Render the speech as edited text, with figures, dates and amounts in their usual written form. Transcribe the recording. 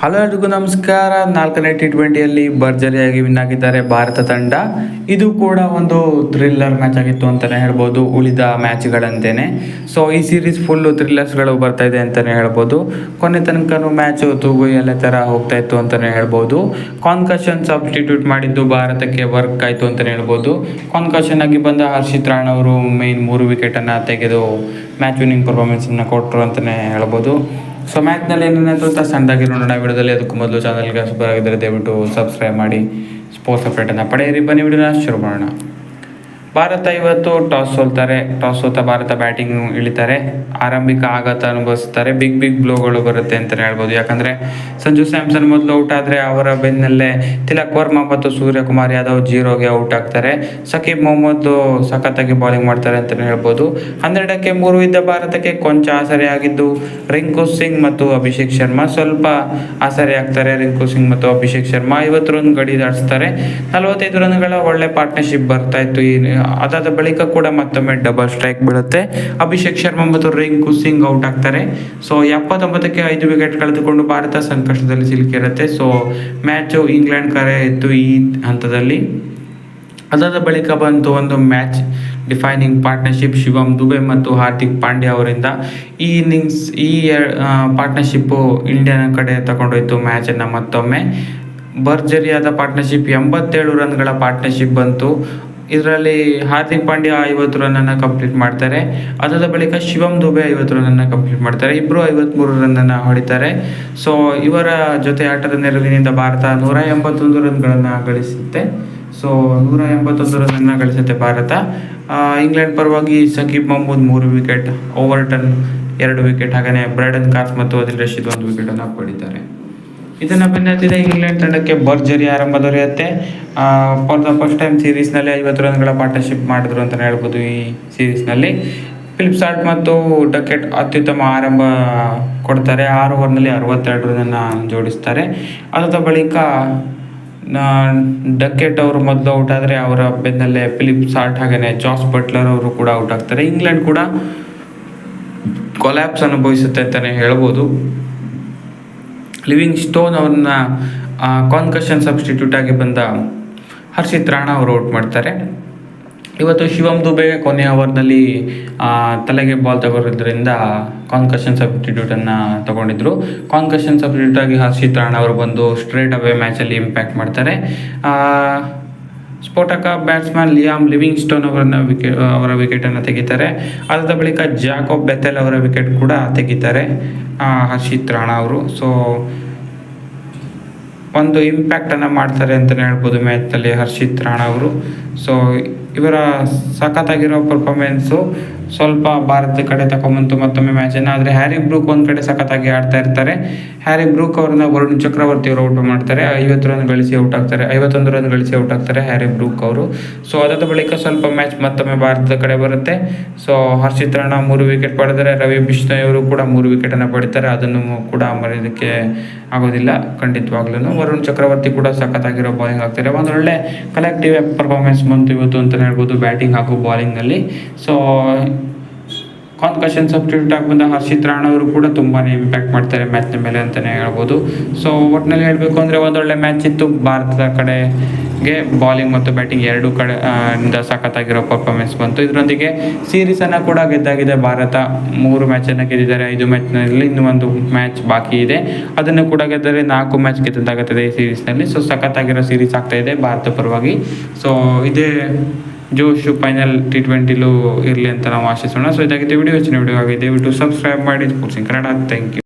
Hello ಎಲ್ರಿಗೂ ನಮಸ್ಕಾರ. 4ನೇ T20ಯಲ್ಲಿ ಭರ್ಜರಿಯಾಗಿ ವಿನ್ ಆಗಿದ್ದಾರೆ ಭಾರತ ತಂಡ. ಇದು ಕೂಡ ಒಂದು ಥ್ರಿಲ್ಲರ್ ಮ್ಯಾಚ್ ಆಗಿತ್ತು ಅಂತಲೇ ಹೇಳ್ಬೋದು, ಉಳಿದ ಮ್ಯಾಚ್ಗಳಂತೆಯೇ. ಸೊ ಈ ಸೀರೀಸ್ ಫುಲ್ಲು ಥ್ರಿಲ್ಲರ್ಸ್ಗಳು ಬರ್ತಾ ಇದೆ ಅಂತಲೇ ಹೇಳ್ಬೋದು. ಕೊನೆ ತನಕನೂ ಮ್ಯಾಚು ತೂಗು ಎಲೆ ಥರ ಹೋಗ್ತಾ ಇತ್ತು ಅಂತಲೇ ಹೇಳ್ಬೋದು. ಕಾನ್ಕಷನ್ ಸಬ್ಸ್ಟಿಟ್ಯೂಟ್ ಮಾಡಿದ್ದು ಭಾರತಕ್ಕೆ ವರ್ಕ್ ಆಯಿತು ಅಂತಲೇ ಹೇಳ್ಬೋದು. ಕಾನ್ಕಷನ್ ಆಗಿ ಬಂದ ಹರ್ಷಿತ್ ರಾಣಾ ಅವರು ಮೇನ್ 3 ವಿಕೆಟನ್ನು ತೆಗೆದು ಮ್ಯಾಚ್ ವಿನ್ನಿಂಗ್ ಪರ್ಫಾರ್ಮೆನ್ಸನ್ನು ಕೊಟ್ಟರು ಅಂತಲೇ ಹೇಳ್ಬೋದು. ಸೊ ಮ್ಯಾಚ್ನಲ್ಲಿ ಏನೇನಾಯಿತು ಅಂತ ಸಣ್ಣದಾಗಿ ನೋಡೋಣ ವಿಡಿಯೋದಲ್ಲಿ. ಅದಕ್ಕೂ ಮೊದಲು ಚಾನಲ್ಗೆ ಸಬ್ಸ್ಕ್ರೈಬ್ ಆಗಿದ್ದರೆ ದಯವಿಟ್ಟು ಸಬ್ಸ್ಕ್ರೈಬ್ ಮಾಡಿ ಸ್ಪೋರ್ಟ್ಸ್ ಅಪ್ಡೇಟನ್ನು ಪಡೆಯಿರಿ. ಬನ್ನಿ ವಿಡಿಯೋನ ಶುರು ಮಾಡೋಣ. ಭಾರತ ಇವತ್ತು ಟಾಸ್ ಸೋತ ಭಾರತ ಬ್ಯಾಟಿಂಗ್ ಇಳಿತಾರೆ. ಆರಂಭಿಕ ಆಘಾತ ಅನುಭವಿಸ್ತಾರೆ. ಬಿಗ್ ಬ್ಲೋಗಳು ಬರುತ್ತೆ ಅಂತಲೇ ಹೇಳ್ಬೋದು. ಯಾಕಂದರೆ ಸಂಜು ಸ್ಯಾಮ್ಸನ್ ಮೊದಲು ಔಟ್ ಆದರೆ ಅವರ ಬೆನ್ನಲ್ಲೇ ತಿಲಕ್ ವರ್ಮಾ ಮತ್ತು ಸೂರ್ಯಕುಮಾರ್ ಯಾದವ್ 0ಗೆ ಔಟ್ ಆಗ್ತಾರೆ. ಸಕೀಬ್ ಮೊಹಮ್ಮದ್ ಸಖತ್ತಾಗಿ ಬೌಲಿಂಗ್ ಮಾಡ್ತಾರೆ ಅಂತಲೇ ಹೇಳ್ಬೋದು. 12ಕ್ಕೆ 3 ಇದ್ದ ಭಾರತಕ್ಕೆ ಕೊಂಚ ಆಸರೆಯಾಗಿದ್ದು ರಿಂಕು ಸಿಂಗ್ ಮತ್ತು ಅಭಿಷೇಕ್ ಶರ್ಮಾ ಸ್ವಲ್ಪ ಆಸರೆ ಆಗ್ತಾರೆ. ರಿಂಕು ಸಿಂಗ್ ಮತ್ತು ಅಭಿಷೇಕ್ ಶರ್ಮಾ 50 ರನ್ ಗಡಿ ದಾಟಿಸ್ತಾರೆ. 45 ರನ್ಗಳ ಒಳ್ಳೆ ಪಾರ್ಟ್ನರ್ಶಿಪ್ ಬರ್ತಾ ಇತ್ತು. ಅದಾದ ಬಳಿಕ ಕೂಡ ಮತ್ತೊಮ್ಮೆ ಡಬಲ್ ಸ್ಟ್ರೈಕ್ ಬೀಳುತ್ತೆ. ಅಭಿಷೇಕ್ ಶರ್ಮಾ ಮತ್ತು ರಿಂಕು ಸಿಂಗ್ ಔಟ್ ಆಗ್ತಾರೆ. ಸೊ 79ಕ್ಕೆ 5 ವಿಕೆಟ್ ಕಳೆದುಕೊಂಡು ಭಾರತ ಸಂಕಷ್ಟದಲ್ಲಿ ಸಿಲುಕಿರುತ್ತೆ. ಸೊ ಮ್ಯಾಚು ಇಂಗ್ಲೆಂಡ್ ಕರೆ ಇತ್ತು ಈ ಹಂತದಲ್ಲಿ. ಅದಾದ ಬಳಿಕ ಬಂತು ಒಂದು match defining partnership Shivam Dube ಮತ್ತು ಹಾರ್ದಿಕ್ ಪಾಂಡ್ಯ ಅವರಿಂದ. ಈ ಇನ್ನಿಂಗ್ಸ್ ಪಾರ್ಟ್ನರ್ಶಿಪ್ಪು ಇಂಡಿಯಾನ ಕಡೆ ತಗೊಂಡೋಯ್ತು ಮ್ಯಾಚನ್ನು. ಮತ್ತೊಮ್ಮೆ ಭರ್ಜರಿಯಾದ ಪಾರ್ಟ್ನರ್ಶಿಪ್, 87 ರನ್ಗಳ ಪಾರ್ಟ್ನರ್ಶಿಪ್ ಬಂತು. ಇದರಲ್ಲಿ ಹಾರ್ದಿಕ್ ಪಾಂಡ್ಯ 50 ರನ್ನನ್ನು ಕಂಪ್ಲೀಟ್ ಮಾಡ್ತಾರೆ. ಅದಾದ ಬಳಿಕ ಶಿವಮ್ ದುಬೆ 50 ರನ್ನನ್ನು ಕಂಪ್ಲೀಟ್ ಮಾಡ್ತಾರೆ. ಇಬ್ಬರು 53 ರನ್ನನ್ನು ಹೊಡಿತಾರೆ. ಸೊ ಇವರ ಜೊತೆ ಆಟದ ನೆರವಿನಿಂದ ಭಾರತ 181 ರನ್ಗಳನ್ನು ಗಳಿಸುತ್ತೆ. ಸೊ 181 ರನ್ನನ್ನು ಗಳಿಸುತ್ತೆ ಭಾರತ. ಇಂಗ್ಲೆಂಡ್ ಪರವಾಗಿ ಸಕೀಬ್ ಮೊಹಮ್ಮದ್ 3 ವಿಕೆಟ್, ಓವರ್ಟನ್ 2 ವಿಕೆಟ್, ಹಾಗೆಯೇ ಬ್ರೈಡನ್ ಕಾರ್ಸ್ ಮತ್ತು ಆದಿಲ್ ರಶೀದ್ 1 ವಿಕೆಟನ್ನು ಪಡಿತಾರೆ. ಇದನ್ನು ಬೆನ್ನತ್ತಿದೆ ಇಂಗ್ಲೆಂಡ್ ತಂಡಕ್ಕೆ ಭರ್ಜರಿ ಆರಂಭ ದೊರೆಯುತ್ತೆ. ಫಾರ್ ದ ಫಸ್ಟ್ ಟೈಮ್ ಸೀರೀಸ್ನಲ್ಲಿ 50 ರನ್ಗಳ ಪಾರ್ಟ್ನರ್ಶಿಪ್ ಮಾಡಿದ್ರು ಅಂತಲೇ ಹೇಳ್ಬೋದು. ಈ ಸೀರೀಸ್ನಲ್ಲಿ ಫಿಲಿಪ್ ಸಾಲ್ಟ್ ಮತ್ತು ಡಕೆಟ್ ಅತ್ಯುತ್ತಮ ಆರಂಭ ಕೊಡ್ತಾರೆ. 6 ಓವರ್ನಲ್ಲಿ 62 ರನ್ನನ್ನು ಜೋಡಿಸ್ತಾರೆ. ಅದಾದ ಬಳಿಕ ಡಕೆಟ್ ಅವರು ಮೊದಲು ಔಟ್ ಆದರೆ ಅವರ ಬೆನ್ನಲ್ಲೇ ಫಿಲಿಪ್ ಸಾಲ್ಟ್ ಹಾಗೆಯೇ ಜಾಸ್ ಬಟ್ಲರ್ ಅವರು ಕೂಡ ಔಟ್ ಆಗ್ತಾರೆ. ಇಂಗ್ಲೆಂಡ್ ಕೂಡ ಕೊಲ್ಯಾಪ್ಸ್ ಅನುಭವಿಸುತ್ತೆ ಅಂತಲೇ ಹೇಳ್ಬೋದು. ಲಿವಿಂಗ್ ಸ್ಟೋನ್ ಅವ್ರನ್ನ ಕಾನ್ಕಷನ್ ಸಬ್ಸ್ಟಿಟ್ಯೂಟ್ ಆಗಿ ಬಂದ ಹರ್ಷಿತ್ ರಾಣಾ ಅವರು ಔಟ್ ಮಾಡ್ತಾರೆ. ಇವತ್ತು ಶಿವಮ್ ದುಬೆ ಕೊನೆಯ ಓವರ್ನಲ್ಲಿ ತಲೆಗೆ ಬಾಲ್ ತಗೋದ್ರಿಂದ ಕಾನ್ಕಷನ್ ಸಬ್ಸ್ಟಿಟ್ಯೂಟನ್ನು ತಗೊಂಡಿದ್ರು. ಕಾನ್ಕಷನ್ ಸಬ್ಸ್ಟಿಟ್ಯೂಟ್ ಆಗಿ ಹರ್ಷಿತ್ ರಾಣಾ ಅವರು ಬಂದು ಸ್ಟ್ರೇಟ್ ಅವೇ ಮ್ಯಾಚಲ್ಲಿ ಇಂಪ್ಯಾಕ್ಟ್ ಮಾಡ್ತಾರೆ. ಸ್ಫೋಟಕ ಬ್ಯಾಟ್ಸ್ಮನ್ ಲಿಯಾಮ್ ಲಿವಿಂಗ್ ಸ್ಟೋನ್ ಅವರ ವಿಕೆಟನ್ನು ತೆಗಿತಾರೆ. ಅದಾದ ಬಳಿಕ ಜಾಕೋಬ್ ಬೆಥೆಲ್ ಅವರ ವಿಕೆಟ್ ಕೂಡ ತೆಗಿತಾರೆ ಹರ್ಷಿತ್ ರಾಣಾ ಅವರು. ಸೊ ಒಂದು ಇಂಪ್ಯಾಕ್ಟನ್ನು ಮಾಡ್ತಾರೆ ಅಂತಲೇ ಹೇಳ್ಬೋದು ಮ್ಯಾಚ್ನಲ್ಲಿ ಹರ್ಷಿತ್ ರಾಣಾ ಅವರು. ಸೊ ಇವರ ಸಖತ್ತಾಗಿರೋ ಪರ್ಫಾರ್ಮೆನ್ಸು ಸ್ವಲ್ಪ ಭಾರತದ ಕಡೆ ತಗೊಂಬಂತು ಮತ್ತೊಮ್ಮೆ ಮ್ಯಾಚನ್ನು. ಆದರೆ ಹ್ಯಾರಿ ಬ್ರೂಕ್ ಒಂದು ಕಡೆ ಸಖತ್ತಾಗಿ ಆಡ್ತಾ ಇರ್ತಾರೆ. ಹ್ಯಾರಿ ಬ್ರೂಕ್ ಅವ್ರನ್ನ ವರುಣ್ ಚಕ್ರವರ್ತಿ ಅವರು ಔಟ್ ಮಾಡ್ತಾರೆ. 50 ರನ್ ಗಳಿಸಿ ಔಟ್ ಆಗ್ತಾರೆ. 51 ರನ್ ಗಳಿಸಿ ಔಟ್ ಆಗ್ತಾರೆ ಹ್ಯಾರಿ ಬ್ರೂಕ್ ಅವರು. ಸೊ ಅದಾದ ಬಳಿಕ ಸ್ವಲ್ಪ ಮ್ಯಾಚ್ ಮತ್ತೊಮ್ಮೆ ಭಾರತದ ಕಡೆ ಬರುತ್ತೆ. ಸೊ ಹರ್ಷಿತ್ ರಾಣಾ 3 ವಿಕೆಟ್ ಪಡೆದರೆ ರವಿ ಬಿಷ್ಣೋಯ್ ಅವರು ಕೂಡ 3 ವಿಕೆಟನ್ನು ಪಡಿತಾರೆ. ಅದನ್ನು ಕೂಡ ಮರೆಯೋದಕ್ಕೆ ಆಗೋದಿಲ್ಲ ಖಂಡಿತವಾಗ್ಲೂ. ವರುಣ್ ಚಕ್ರವರ್ತಿ ಕೂಡ ಸಖತ್ತಾಗಿರೋ ಬೌಲಿಂಗ್ ಆಗ್ತಾರೆ. ಒಂದು ಒಳ್ಳೆ ಕಲೆಕ್ಟಿವ್ ಪರ್ಫಾರ್ಮೆನ್ಸ್ ಬಂತು ಇವತ್ತು ಅಂತಲೇ ಹೇಳ್ಬೋದು ಬ್ಯಾಟಿಂಗ್ ಹಾಗೂ ಬೌಲಿಂಗ್ನಲ್ಲಿ. ಸೊ ಕಾನ್ಕಷನ್ ಸಬ್ಸ್ಟಿಟ್ಯೂಟ್ ಆಗಿ ಬಂದ ಹರ್ಷಿತ್ ರಾಣಾ ಅವರು ಕೂಡ ತುಂಬಾ ಇಂಪ್ಯಾಕ್ಟ್ ಮಾಡ್ತಾರೆ ಮ್ಯಾಚ್ನ ಮೇಲೆ ಅಂತಲೇ ಹೇಳ್ಬೋದು. ಸೊ ಒಟ್ಟಿನಲ್ಲಿ ಹೇಳಬೇಕು ಅಂದರೆ ಒಂದೊಳ್ಳೆ ಮ್ಯಾಚ್ ಇತ್ತು. ಭಾರತದ ಕಡೆಗೆ ಬೌಲಿಂಗ್ ಮತ್ತು ಬ್ಯಾಟಿಂಗ್ 2 ಕಡೆ ಇಂದ ಸಖತ್ತಾಗಿರೋ ಪರ್ಫಾರ್ಮೆನ್ಸ್ ಬಂತು. ಇದರೊಂದಿಗೆ ಸೀರೀಸನ್ನು ಕೂಡ ಗೆದ್ದಾಗಿದೆ ಭಾರತ. 3 ಮ್ಯಾಚನ್ನು ಗೆದ್ದಿದ್ದಾರೆ. 5 ಮ್ಯಾಚ್ನಲ್ಲಿ ಇನ್ನೂ ಒಂದು ಮ್ಯಾಚ್ ಬಾಕಿ ಇದೆ. ಅದನ್ನು ಕೂಡ ಗೆದ್ದರೆ 4 ಮ್ಯಾಚ್ ಗೆದ್ದಂತಾಗುತ್ತದೆ ಈ ಸೀರೀಸ್ನಲ್ಲಿ. ಸೊ ಸಖತ್ತಾಗಿರೋ ಸೀರೀಸ್ ಆಗ್ತಾ ಇದೆ ಭಾರತ ಪರವಾಗಿ. ಸೊ ಇದೇ ಜೋಶು ಫೈನಲ್ T20ಲೂ ಇರಲಿ ಅಂತ ನಾವು ಆಶಿಸೋಣ. ಸೊ ಇದಾಗಿದೆ ವಿಡಿಯೋ. ಹೆಚ್ಚಿನ ವಿಡಿಯೋ ಆಗಿದೆ. ದಯವಿಟ್ಟು ಸಬ್ಸ್ಕ್ರೈಬ್ ಮಾಡಿ sports in Kannada. Thank you.